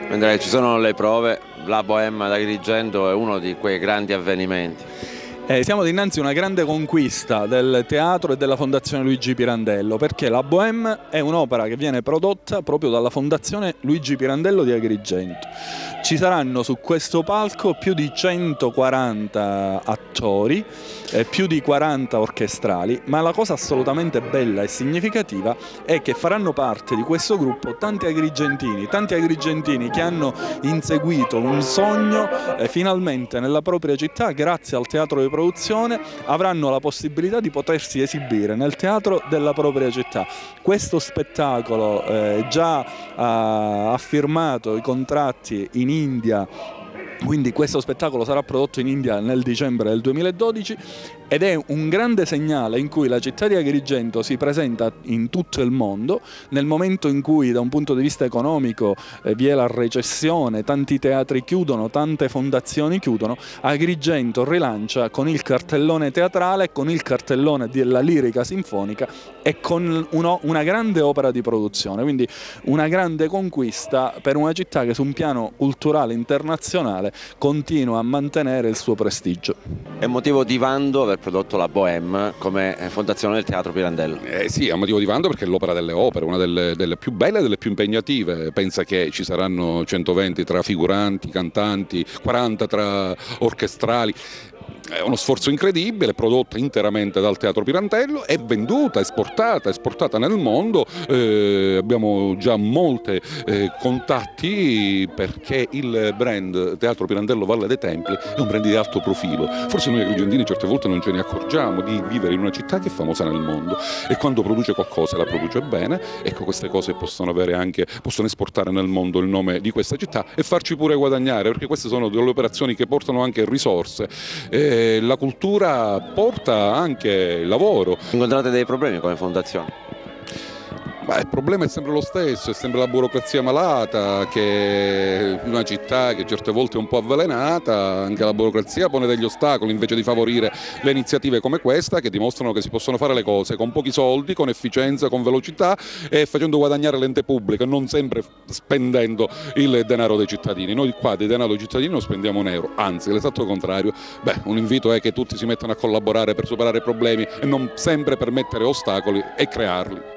Mentre ci sono le prove, la Bohème ad Agrigento è uno di quei grandi avvenimenti. Siamo dinanzi a una grande conquista del teatro e della Fondazione Luigi Pirandello, perché la Bohème è un'opera che viene prodotta proprio dalla Fondazione Luigi Pirandello di Agrigento. Ci saranno su questo palco più di 140 attori, più di 40 orchestrali, ma la cosa assolutamente bella e significativa è che faranno parte di questo gruppo tanti agrigentini che hanno inseguito un sogno finalmente nella propria città grazie al teatro di produzione avranno la possibilità di potersi esibire nel teatro della propria città. Questo spettacolo già ha firmato i contratti in India, quindi questo spettacolo sarà prodotto in India nel dicembre del 2012 ed è un grande segnale in cui la città di Agrigento si presenta in tutto il mondo nel momento in cui da un punto di vista economico vi è la recessione, tanti teatri chiudono, tante fondazioni chiudono. Agrigento rilancia con il cartellone teatrale, con il cartellone della lirica sinfonica e con una grande opera di produzione, quindi una grande conquista per una città che su un piano culturale internazionale continua a mantenere il suo prestigio. È motivo di vanto aver prodotto la Bohème come fondazione del Teatro Pirandello. Sì, è un motivo di vanto perché è l'opera delle opere, una delle più belle e delle più impegnative. Pensa che ci saranno 120 tra figuranti, cantanti, 40 tra orchestrali. È uno sforzo incredibile, prodotta interamente dal Teatro Pirandello, è venduta, esportata nel mondo, abbiamo già molti contatti perché il brand Teatro Pirandello Valle dei Templi è un brand di alto profilo. Forse noi agrigentini certe volte non ce ne accorgiamo di vivere in una città che è famosa nel mondo e quando produce qualcosa la produce bene, ecco queste cose possono esportare nel mondo il nome di questa città e farci pure guadagnare, perché queste sono delle operazioni che portano anche risorse. La cultura porta anche lavoro. Incontrate dei problemi come fondazione? Beh, il problema è sempre lo stesso, è sempre la burocrazia malata, che è una città che certe volte è un po' avvelenata, anche la burocrazia pone degli ostacoli invece di favorire le iniziative come questa che dimostrano che si possono fare le cose con pochi soldi, con efficienza, con velocità e facendo guadagnare l'ente pubblico, non sempre spendendo il denaro dei cittadini. Noi qua di denaro dei cittadini non spendiamo un euro, anzi l'esatto contrario. Beh, un invito è che tutti si mettano a collaborare per superare i problemi e non sempre per mettere ostacoli e crearli.